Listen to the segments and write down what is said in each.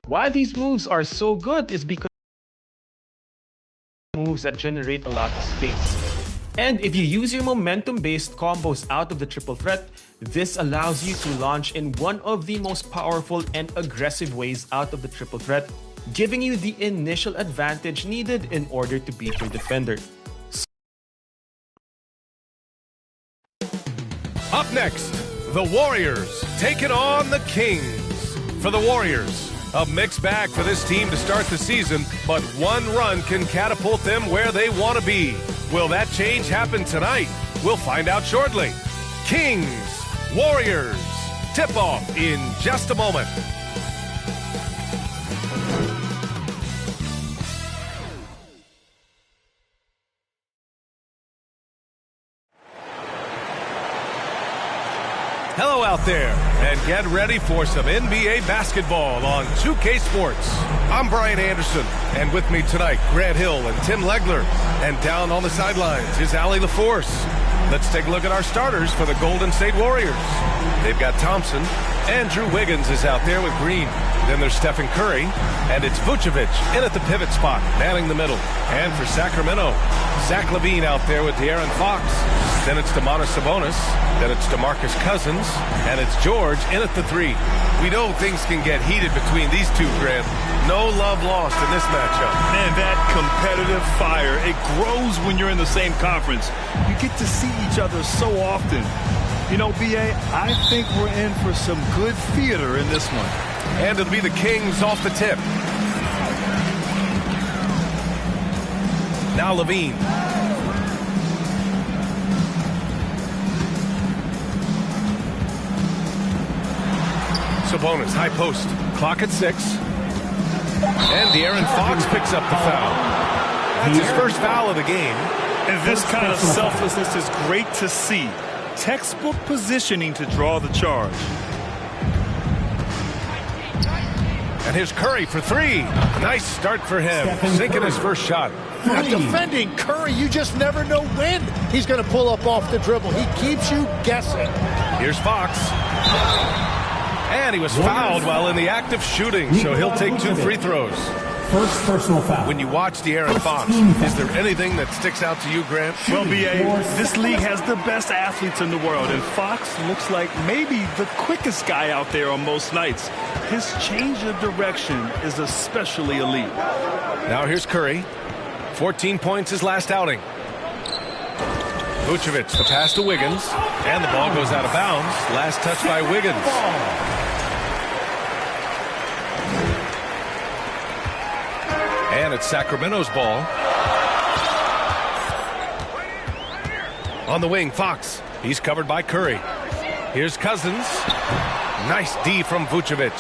Why these moves are so good is because moves that generate a lot of space. And if you use your momentum-based combos out of the triple threat, this allows you to launch in one of the most powerful and aggressive ways out of the triple threat, giving you the initial advantage needed in order to beat your defender. Up next, the Warriors taking on the Kings. For the Warriors, a mixed bag for this team to start the season, but one run can catapult them where they want to be. Will that change happen tonight? We'll find out shortly. Kings, Warriors, tip-off in just a moment. Hello out there, and get ready for some NBA basketball on 2K Sports. I'm Brian Anderson, and with me tonight, Grant Hill and Tim Legler. And down on the sidelines is Allie LaForce. Let's take a look at our starters for the Golden State Warriors. They've got Thompson. Andrew Wiggins is out there with Green. Then there's Stephen Curry, and it's Vucevic in at the pivot spot, manning the middle. And for Sacramento, Zach LaVine out there with De'Aaron Fox. Then it's Domantas Sabonis. Then it's DeMarcus Cousins. And it's George in at the three. We know things can get heated between these two, Grant. No love lost in this matchup. And that competitive fire, it grows when you're in the same conference. You get to see each other so often. You know, B.A., I think we're in for some good theater in this one. And it'll be the Kings off the tip. Now LaVine. Sabonis, high post. Clock at 6. And De'Aaron Fox picks up the foul. That's his first foul of the game. And this kind of selflessness is great to see. Textbook positioning to draw the charge. And here's Curry for three. Nice start for him. Sinking his first shot. Defending Curry, you just never know when he's going to pull up off the dribble. He keeps you guessing. Here's Fox. And he was fouled while in the act of shooting, so he'll take 2 free throws. First personal foul. When you watch De'Aaron Fox, is there anything that sticks out to you, Grant? Well, B.A., this league has the best athletes in the world, and Fox looks like maybe the quickest guy out there on most nights. His change of direction is especially elite. Now here's Curry. 14 points his last outing. Vucevic, the pass to Wiggins, and the ball goes out of bounds. Last touch by Wiggins. And it's Sacramento's ball. On the wing, Fox. He's covered by Curry. Here's Cousins. Nice D from Vucevic.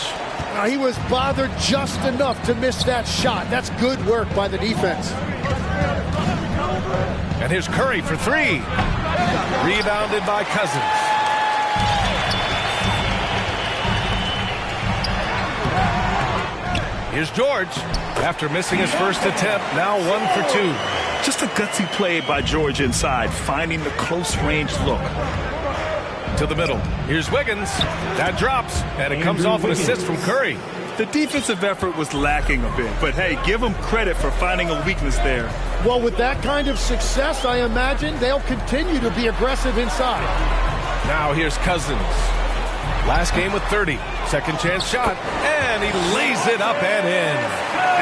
He was bothered just enough to miss that shot. That's good work by the defense. And here's Curry for three. Rebounded by Cousins. Here's George. After missing his first attempt, now 1 for 2. Just a gutsy play by George inside, finding the close-range look. To the middle. Here's Wiggins. That drops, and it comes off an assist from Curry. The defensive effort was lacking a bit, but hey, give them credit for finding a weakness there. Well, with that kind of success, I imagine they'll continue to be aggressive inside. Now here's Cousins. Last game with 30. Second chance shot, and he lays it up and in.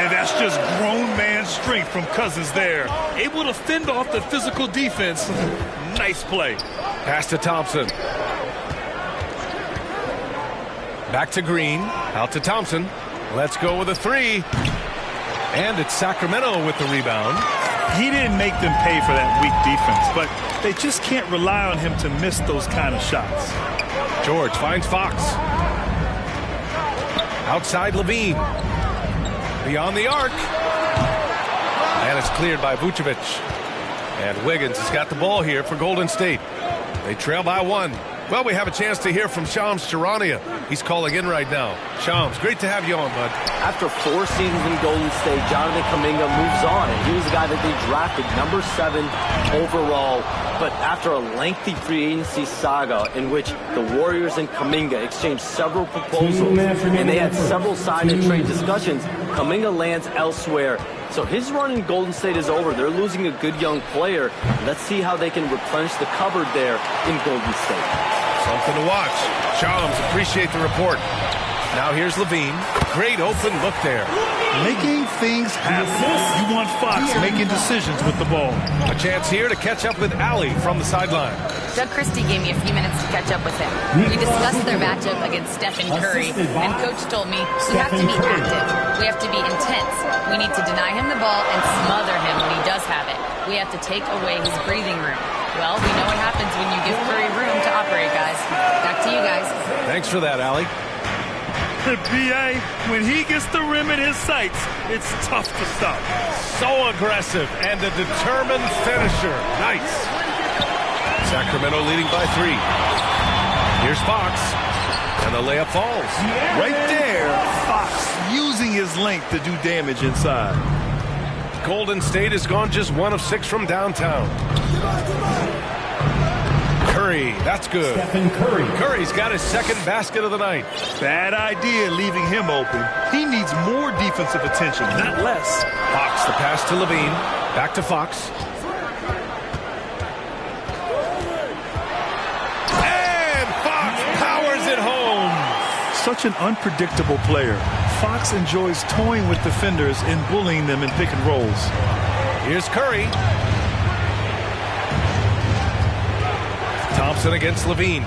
And that's just grown man strength from Cousins there. Able to fend off the physical defense. Nice play. Pass to Thompson. Back to Green. Out to Thompson. Let's go with a three. And it's Sacramento with the rebound. He didn't make them pay for that weak defense, but they just can't rely on him to miss those kind of shots. George finds Fox. Outside LaVine. Beyond the arc. And it's cleared by Vucevic. And Wiggins has got the ball here for Golden State. They trail by 1. Well, we have a chance to hear from Shams Charania. He's calling in right now. Shams, great to have you on, bud. After 4 seasons in Golden State, Jonathan Kuminga moves on, and he was the guy that they drafted number 7 overall. But after a lengthy free agency saga in which the Warriors and Kuminga exchanged several proposals, and they had several sign and trade discussions, Kuminga lands elsewhere. So his run in Golden State is over. They're losing a good young player. Let's see how they can replenish the cupboard there in Golden State. Something to watch. Shams, appreciate the report. Now here's Levine. Great open look there. Making things happen. You want Fox making decisions with the ball. A chance here to catch up with Allie from the sideline. Doug Christie gave me a few minutes to catch up with him. We discussed their matchup against Stephen Curry, and Coach told me we have to be active. We have to be intense. We need to deny him the ball and smother him when he does have it. We have to take away his breathing room. Well, we know what happens when you give Curry room to operate, guys. Back to you guys. Thanks for that, Allie. B.A., when he gets the rim in his sights, it's tough to stop. So aggressive and a determined finisher. Nice. Sacramento leading by 3. Here's Fox. And the layup falls. Right there, Fox using his length to do damage inside. Golden State has gone just 1 of 6 from downtown. Curry, that's good. Stephen Curry. Curry's got his second basket of the night. Bad idea leaving him open. He needs more defensive attention, not less. Fox, the pass to Levine. Back to Fox. And Fox powers it home. Such an unpredictable player. Fox enjoys toying with defenders and bullying them in pick and rolls. Here's Curry. Thompson against Levine.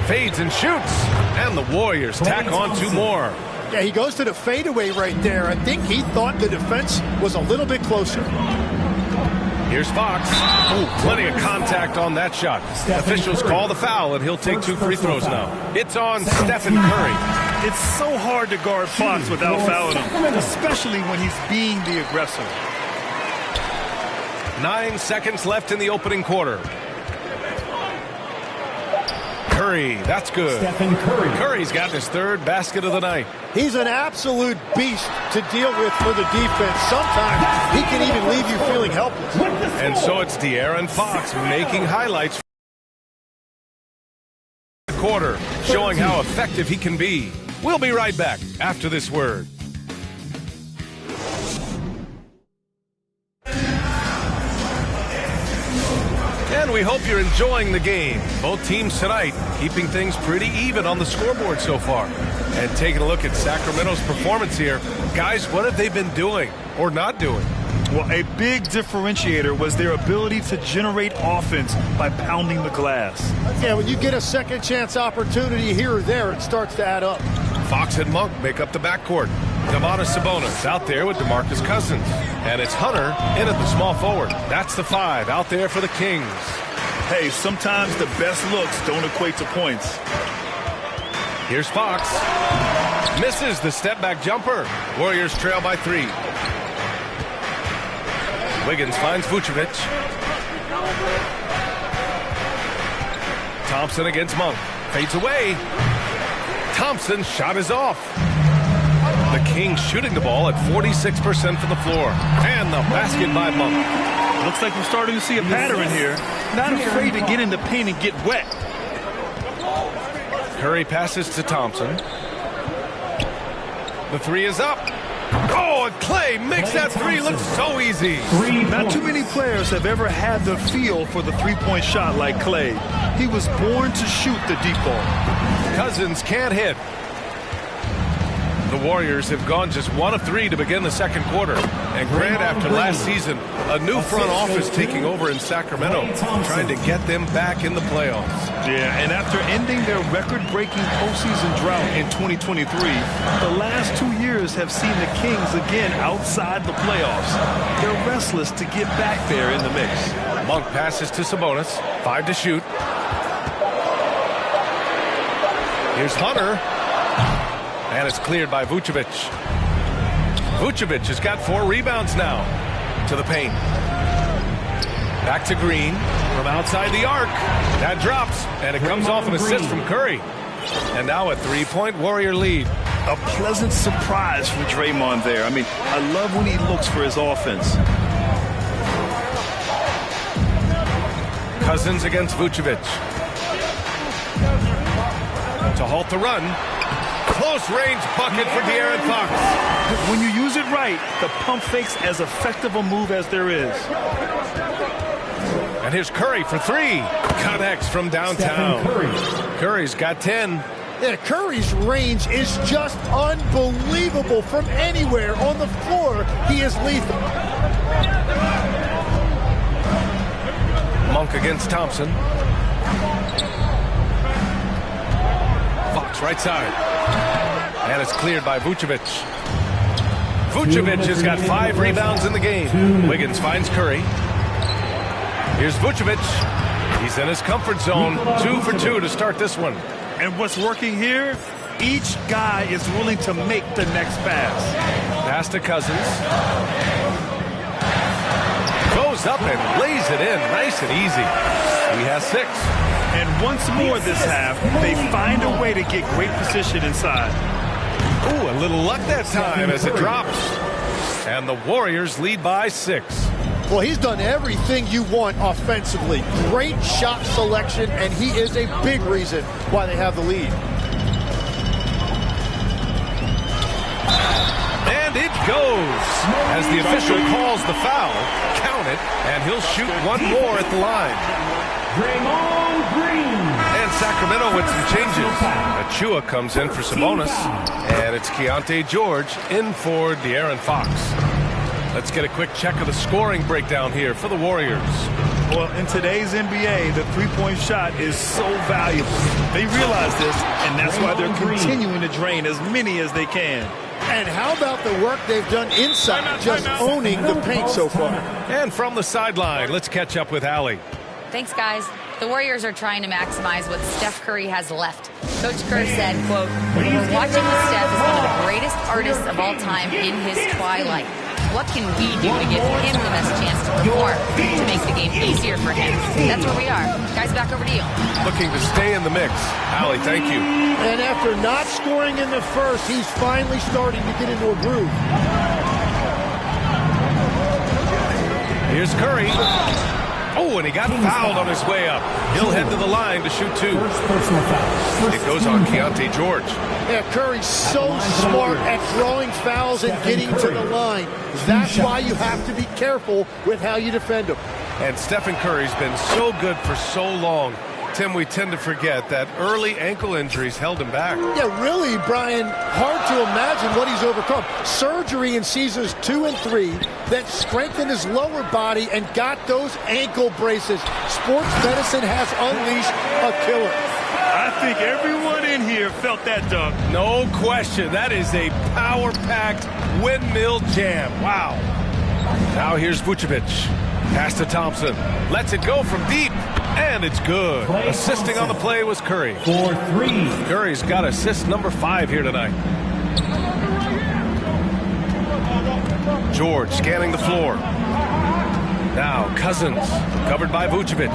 Fades and shoots. And the Warriors tack on 2 more. Yeah, he goes to the fadeaway right there. I think he thought the defense was a little bit closer. Here's Fox. Ooh, plenty of contact on that shot. Officials call the foul, and he'll take 2 free throws now. It's on Stephen Curry. It's so hard to guard Fox without fouling him, especially when he's being the aggressor. 9 seconds left in the opening quarter. Curry, that's good. Stephen Curry. Curry's got his 3rd basket of the night. He's an absolute beast to deal with for the defense. Sometimes he can even leave you feeling helpless. And so it's De'Aaron Fox making highlights for the quarter, showing how effective he can be. We'll be right back after this word. And we hope you're enjoying the game. Both teams tonight keeping things pretty even on the scoreboard so far. And taking a look at Sacramento's performance here. Guys, what have they been doing or not doing? Well, a big differentiator was their ability to generate offense by pounding the glass. Yeah, when you get a second chance opportunity here or there, it starts to add up. Fox and Monk make up the backcourt. Domantas Sabonis out there with DeMarcus Cousins. And it's Hunter in at the small forward. That's the 5 out there for the Kings. Hey, sometimes the best looks don't equate to points. Here's Fox. Misses the step-back jumper. Warriors trail by 3. Wiggins finds Vucevic. Thompson against Monk. Fades away. Thompson's shot is off. The Kings shooting the ball at 46% from the floor. And the basket by Monk. Looks like we're starting to see a pattern here. Not afraid to get in the paint and get wet. Curry passes to Thompson. The 3 is up. Oh, and Clay makes that 3 look so easy. Not too many players have ever had the feel for the three-point shot like Clay. He was born to shoot the deep ball. Cousins can't hit. The Warriors have gone just 1 of 3 to begin the second quarter. And Grant, after last season, a new front office taking over in Sacramento, trying to get them back in the playoffs. Yeah, and after ending their record-breaking postseason drought in 2023, the last 2 years have seen the Kings again outside the playoffs. They're restless to get back there in the mix. Monk passes to Sabonis. 5 to shoot. Here's Hunter. And it's cleared by Vucevic. Vucevic has got 4 rebounds now to the paint. Back to Green from outside the arc. That drops, and it comes off an assist from Curry. And now a 3-point Warrior lead. A pleasant surprise for Draymond there. I mean, I love when he looks for his offense. Cousins against Vucevic. To halt the run. Close range bucket for De'Aaron Fox. When you use it right, the pump fake's as effective a move as there is. And here's Curry for 3. Connects from downtown. Curry's got 10. Yeah, Curry's range is just unbelievable from anywhere on the floor. He is lethal. Monk against Thompson. Fox right side. And it's cleared by Vucevic. Vucevic has got 5 rebounds in the game. Wiggins finds Curry. Here's Vucevic. He's in his comfort zone. 2 for 2 to start this one. And what's working here, each guy is willing to make the next pass. Pass to Cousins. Goes up and lays it in. Nice and easy. He has 6. And once more this half, they find a way to get great position inside. Ooh, a little luck that time as it drops. And the Warriors lead by 6. Well, he's done everything you want offensively. Great shot selection, and he is a big reason why they have the lead. And it goes. As the official calls the foul, count it, and he'll shoot one more at the line. Draymond Green. And Sacramento with some changes. Achua comes in for Sabonis, and it's Keontae George in for De'Aaron Fox. Let's get a quick check of the scoring breakdown here for the Warriors. Well, in today's NBA, the three-point shot is so valuable. They realize this, and that's why they're continuing to drain as many as they can. And how about the work they've done inside, just owning the paint so far? And from the sideline, let's catch up with Allie. Thanks, guys. The Warriors are trying to maximize what Steph Curry has left. Coach Kerr said, quote, "We're watching with Steph as one of the greatest artists of all time in his twilight. What can we do to give him the best chance to perform, to make the game easier for him?" That's where we are. Guys, back over to you. Looking to stay in the mix. Allie, thank you. And after not scoring in the first, he's finally starting to get into a groove. Here's Curry. Oh, and he got fouled on his way up. He'll head to the line to shoot 2. It goes on Keontae George. Yeah, Curry's so smart at drawing fouls and getting to the line. That's why you have to be careful with how you defend him. And Stephen Curry's been so good for so long. Tim, we tend to forget that early ankle injuries held him back. Yeah, really, Brian, hard to imagine what he's overcome. Surgery in seasons 2 and 3 that strengthened his lower body and got those ankle braces. Sports medicine has unleashed a killer. I think everyone in here felt that dunk. No question. That is a power-packed windmill jam. Wow. Now here's Vucevic. Pass to Thompson. Lets it go from deep. And it's good. Assisting on the play was Curry. For 3. Curry's got assist number 5 here tonight. George scanning the floor. Now Cousins, covered by Vucevic.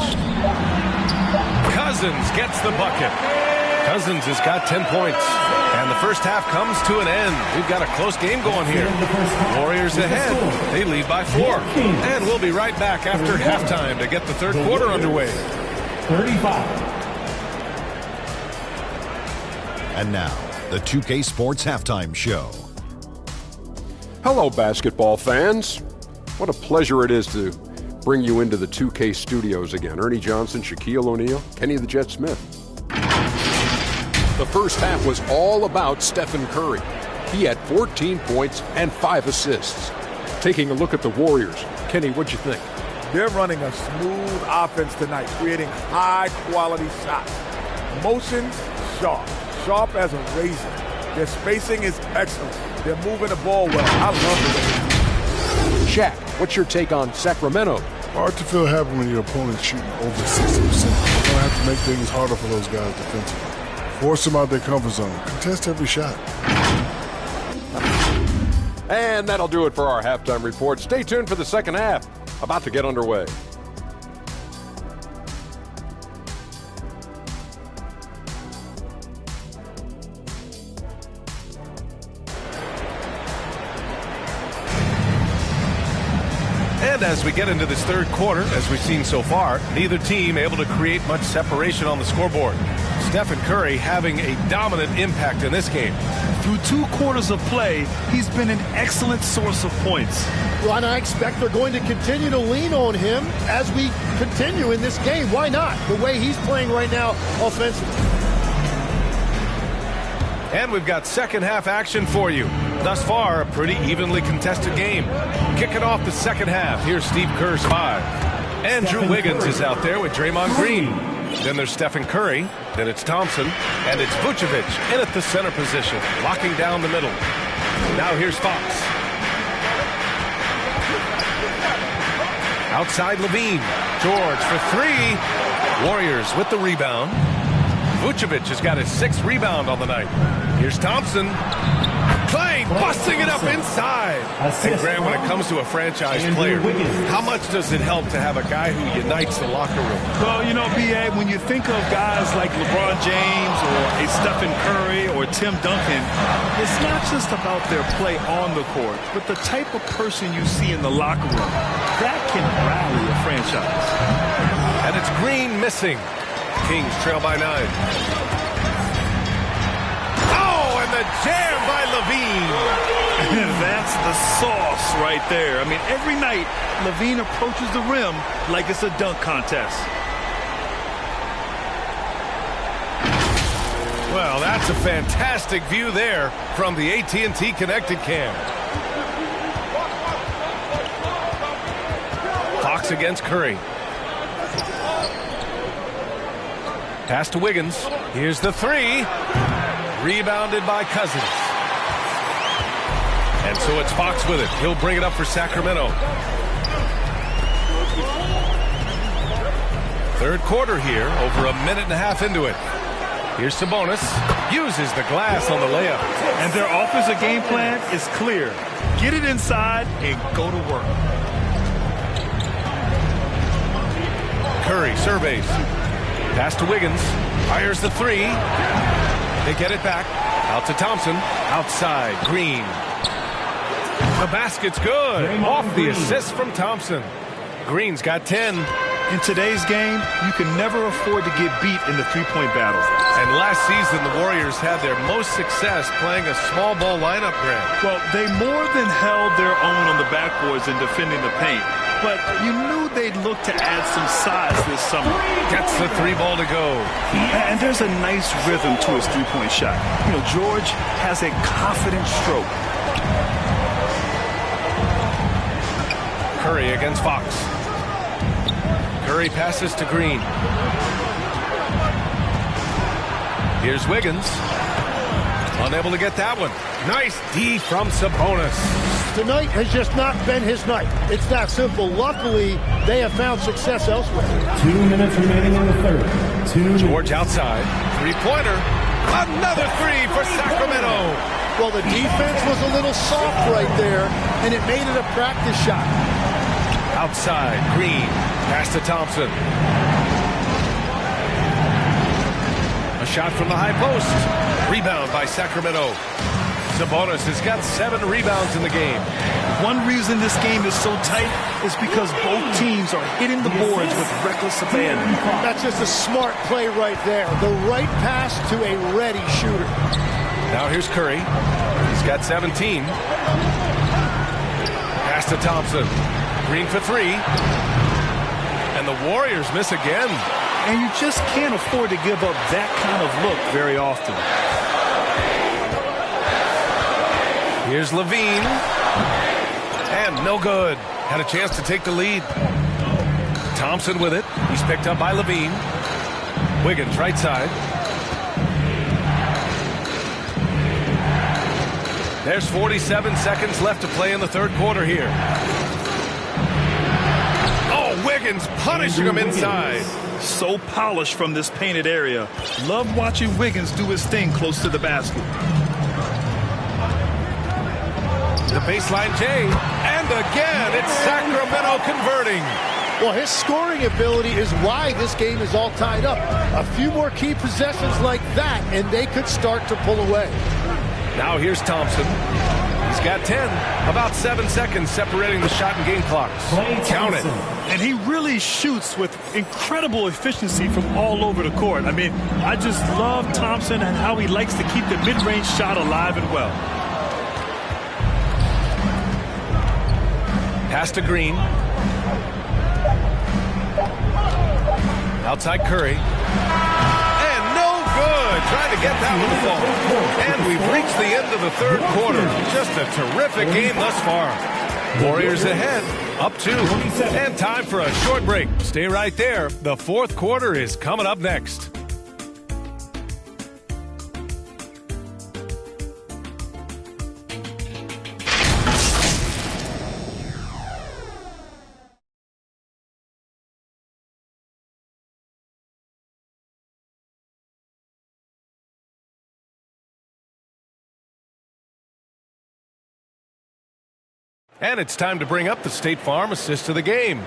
Cousins gets the bucket. Cousins has got 10 points. And the first half comes to an end. We've got a close game going here. Warriors ahead. They lead by 4. And we'll be right back after halftime to get the third quarter underway. 35. And now, the 2K Sports Halftime Show. Hello, basketball fans. What a pleasure it is to bring you into the 2K studios again. Ernie Johnson, Shaquille O'Neal, Kenny the Jet Smith. The first half was all about Stephen Curry. He had 14 points and 5 assists. Taking a look at the Warriors, Kenny, what'd you think? They're running a smooth offense tonight, creating high-quality shots. Motion, sharp as a razor. Their spacing is excellent. They're moving the ball well. I love the way they do. Shaq, what's your take on Sacramento? Hard to feel happy when your opponent's shooting over 60%. You're going to have to make things harder for those guys defensively. Force them out their comfort zone. Contest every shot. And that'll do it for our halftime report. Stay tuned for the second half. About to get underway. And as we get into this third quarter, as we've seen so far, neither team able to create much separation on the scoreboard. Stephen Curry having a dominant impact in this game. Through 2 quarters of play, he's been an excellent source of points. Well, and I expect they're going to continue to lean on him as we continue in this game. Why not? The way he's playing right now offensively. And we've got second half action for you. Thus far, a pretty evenly contested game. Kicking off the second half, here's Steve Kerr's 5. Andrew Wiggins is out there with Draymond Green. Then there's Stephen Curry. Then it's Thompson. And it's Vucevic in at the center position, locking down the middle. Now here's Fox. Outside Levine. George for 3. Warriors with the rebound. Vucevic has got his 6th rebound on the night. Here's Thompson. Clay busting it up inside. And Graham, when it comes to a franchise player, how much does it help to have a guy who unites the locker room? Well, you know, B.A., when you think of guys like LeBron James or a Stephen Curry or Tim Duncan, it's not just about their play on the court, but the type of person you see in the locker room. That can rally a franchise. And it's Green missing. Kings trail by 9. Oh, and the jam by Levine. That's the sauce right there. I mean, every night, Levine approaches the rim like it's a dunk contest. Well, that's a fantastic view there from the AT&T Connected Cam. Fox against Curry. Pass to Wiggins. Here's the 3. Rebounded by Cousins. And so it's Fox with it. He'll bring it up for Sacramento. Third quarter here, over a minute and a half into it. Here's Sabonis. Uses the glass on the layup. And their offensive game plan is clear. Get it inside and go to work. Curry surveys. Pass to Wiggins. Fires the 3. They get it back. Out to Thompson. Outside. Green. The basket's good. Off the assist from Thompson. Green's got 10. In today's game, you can never afford to get beat in the three-point battle. And last season, the Warriors had their most success playing a small ball lineup, Grant. Well, they more than held their own on the backboards in defending the paint. But you knew they'd look to add some size this summer. Gets the 3 ball to go. And there's a nice rhythm to his three-point shot. You know, George has a confident stroke. Curry against Fox. Curry passes to Green. Here's Wiggins. Unable to get that one. Nice D from Sabonis. Tonight has just not been his night. It's that simple. Luckily, they have found success elsewhere. 2 minutes remaining in the third. George outside. 3-pointer. Another 3 for Sacramento. Well, the defense was a little soft right there, and it made it a practice shot. Outside. Green. Pass to Thompson. A shot from the high post. Rebound by Sacramento. Sabonis has got 7 rebounds in the game. One reason this game is so tight is because both teams are hitting the boards with reckless abandon. That's just a smart play right there. The right pass to a ready shooter. Now here's Curry. He's got 17. Pass to Thompson. Green for 3. And the Warriors miss again. And you just can't afford to give up that kind of look very often. Here's Levine. And no good. Had a chance to take the lead. Thompson with it. He's picked up by Levine. Wiggins right side. There's 47 seconds left to play in the third quarter here. Oh, Wiggins punishing him inside. So polished from this painted area. Love watching Wiggins do his thing close to the basket. The baseline J. And again, it's Sacramento converting. Well, his scoring ability is why this game is all tied up. A few more key possessions like that, and they could start to pull away. Now here's Thompson. He's got 10. About 7 seconds separating the shot and game clocks. Count it. And he really shoots with incredible efficiency from all over the court. I mean, I just love Thompson and how he likes to keep the mid-range shot alive and well. Pass to Green. Outside Curry. And no good. Trying to get that one to fall. And we've reached the end of the third quarter. Just a terrific game thus far. Warriors ahead, up 2. And time for a short break. Stay right there. The fourth quarter is coming up next. And it's time to bring up the State Farm assist of the game.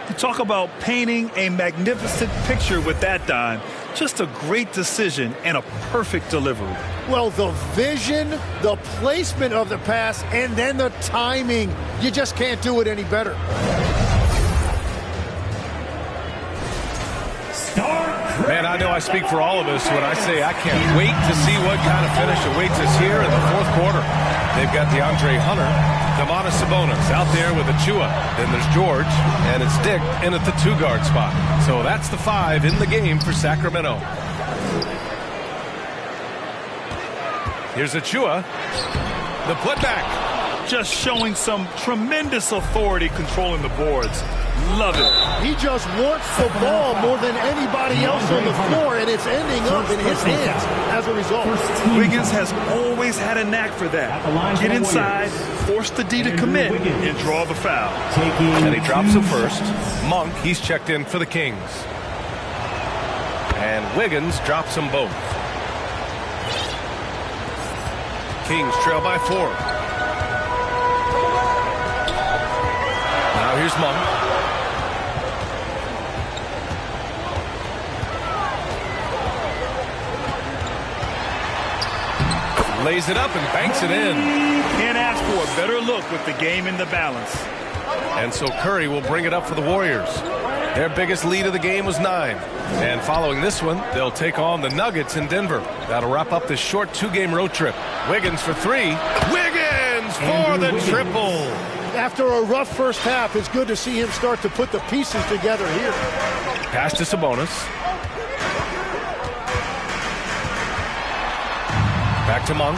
You talk about painting a magnificent picture with that dime. Just a great decision and a perfect delivery. Well, the vision, the placement of the pass, and then the timing. You just can't do it any better. Man, I know I speak for all of us when I say I can't wait to see what kind of finish awaits us here in the fourth quarter. They've got DeAndre Hunter, Domantas Sabonis out there with Achua. Then there's George, and it's Dick in at the 2-guard spot. So that's the 5 in the game for Sacramento. Here's Achua. The putback. Just showing some tremendous authority controlling the boards. Love it. He just wants the ball more than anybody else on the floor, and it's ending up in his hands as a result. Wiggins has always had a knack for that. Get inside, force the D to commit, and draw the foul. And he drops him first. Monk, he's checked in for the Kings. And Wiggins drops them both. Kings trail by 4. Now here's Monk. Lays it up and banks it in. Can't ask for a better look with the game in the balance. And so Curry will bring it up for the Warriors. Their biggest lead of the game was 9. And following this one, they'll take on the Nuggets in Denver. That'll wrap up this short 2-game road trip. Wiggins for 3. Wiggins for the triple. After a rough first half, it's good to see him start to put the pieces together here. Pass to Sabonis. Back to Monk.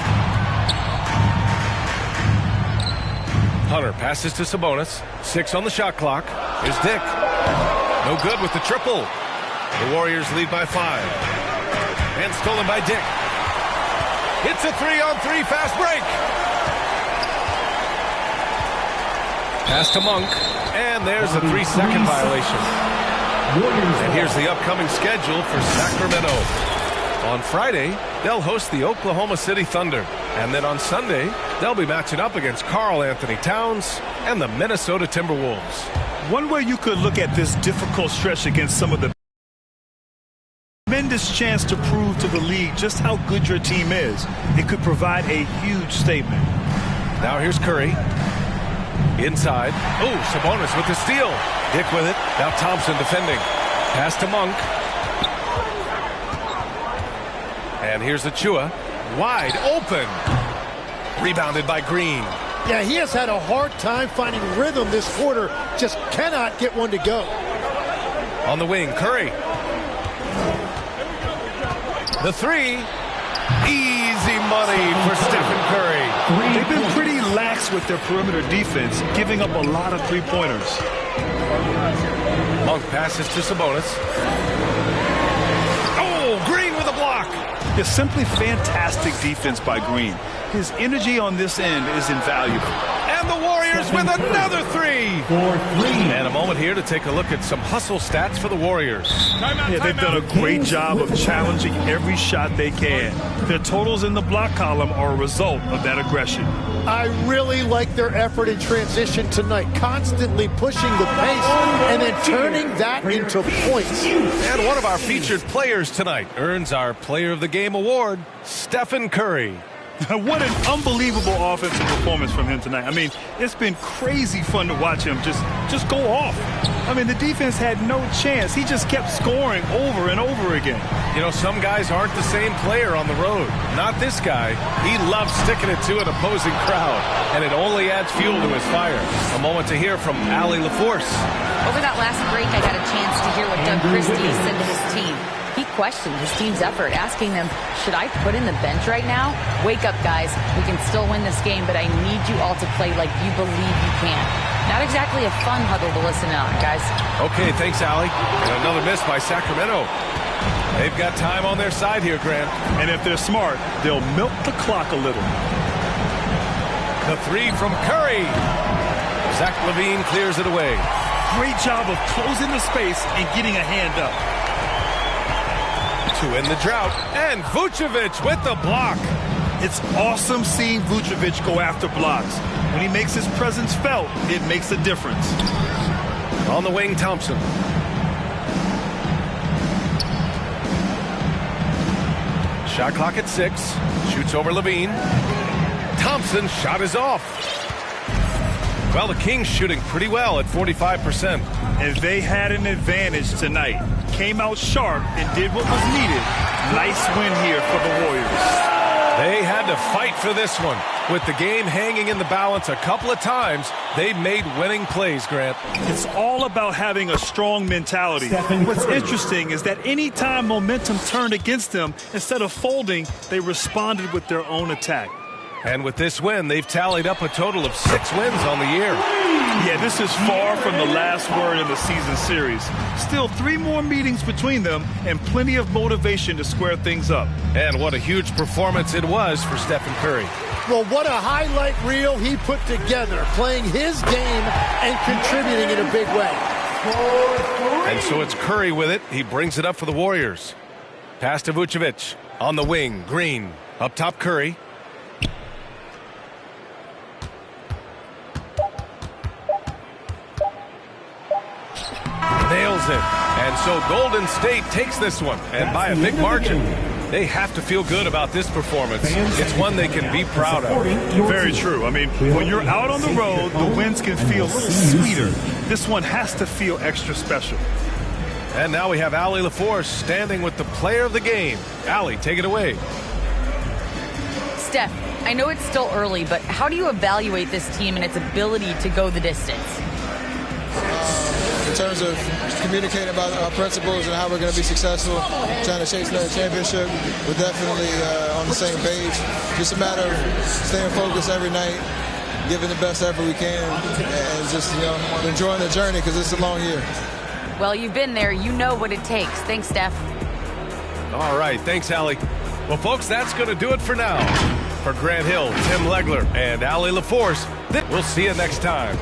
Hunter passes to Sabonis. 6 on the shot clock. Here's Dick. No good with the triple. The Warriors lead by 5. And stolen by Dick. It's a 3-on-3 fast break. Pass to Monk. And there's a 3-second violation. And here's the upcoming schedule for Sacramento. On Friday, they'll host the Oklahoma City Thunder. And then on Sunday, they'll be matching up against Karl Anthony Towns and the Minnesota Timberwolves. One way you could look at this difficult stretch against some of the tremendous chance to prove to the league just how good your team is. It could provide a huge statement. Now here's Curry. Inside. Oh, Sabonis with the steal. Dick with it. Now Thompson defending. Pass to Monk. And here's Achua. Wide open. Rebounded by Green. Yeah, he has had a hard time finding rhythm this quarter. Just cannot get one to go. On the wing, Curry. The 3. Easy money for Stephen Curry. They've been pretty lax with their perimeter defense, giving up a lot of 3-pointers. Monk passes to Sabonis. Oh, Green with a block. It's simply fantastic defense by Green. His energy on this end is invaluable. And the Warriors with another 3. And a moment here to take a look at some hustle stats for the Warriors. They've done a great job of challenging every shot they can. Their totals in the block column are a result of that aggression. I really like their effort in transition tonight, constantly pushing the pace and then turning that into points. And one of our featured players tonight earns our Player of the Game award, Stephen Curry. What an unbelievable offensive performance from him tonight. I mean, it's been crazy fun to watch him just go off. I mean, the defense had no chance. He just kept scoring over and over again. You know, some guys aren't the same player on the road. Not this guy. He loves sticking it to an opposing crowd, and it only adds fuel to his fire. A moment to hear from Allie LaForce. Over that last break, I got a chance to hear what Doug Christie said to his team. He questioned his team's effort, asking them, should I put in the bench right now? Wake up, guys. We can still win this game, but I need you all to play like you believe you can. Not exactly a fun huddle to listen on, guys. Okay, thanks, Allie. And another miss by Sacramento. They've got time on their side here, Grant. And if they're smart, they'll milk the clock a little. The three from Curry. Zach LaVine clears it away. Great job of closing the space and getting a hand up. To end the drought, and Vucevic with the block. It's awesome seeing Vucevic go after blocks. When he makes his presence felt, it makes a difference. On the wing, Thompson. Shot clock at 6. Shoots over LaVine. Thompson's shot is off. Well, the Kings shooting pretty well at 45%. And they had an advantage tonight. Came out sharp and did what was needed. Nice win here for the Warriors. They had to fight for this one. With the game hanging in the balance a couple of times, they made winning plays, Grant. It's all about having a strong mentality. What's interesting is that any time momentum turned against them, instead of folding, they responded with their own attack. And with this win, they've tallied up a total of 6 wins on the year. Yeah, this is far from the last word in the season series. Still 3 more meetings between them and plenty of motivation to square things up. And what a huge performance it was for Stephen Curry. Well, what a highlight reel he put together, playing his game and contributing in a big way. And so it's Curry with it. He brings it up for the Warriors. Pass to Vucevic. On the wing, Green. Up top, Curry. Nails it. And so Golden State takes this one, and by a big margin. They have to feel good about this performance. It's one they can be proud of. Very true. I mean, when you're out on the road, the wins can feel sweeter. This one has to feel extra special. And now we have Allie LaForce standing with the player of the game. Allie, take it away. Steph, I know it's still early, but how do you evaluate this team and its ability to go the distance? In terms of communicating about our principles and how we're going to be successful, trying to chase another championship, we're definitely on the same page. Just a matter of staying focused every night, giving the best effort we can, and just enjoying the journey because it's a long year. Well, you've been there. You know what it takes. Thanks, Steph. All right. Thanks, Allie. Well, folks, that's going to do it for now. For Grant Hill, Tim Legler, and Allie LaForce, we'll see you next time.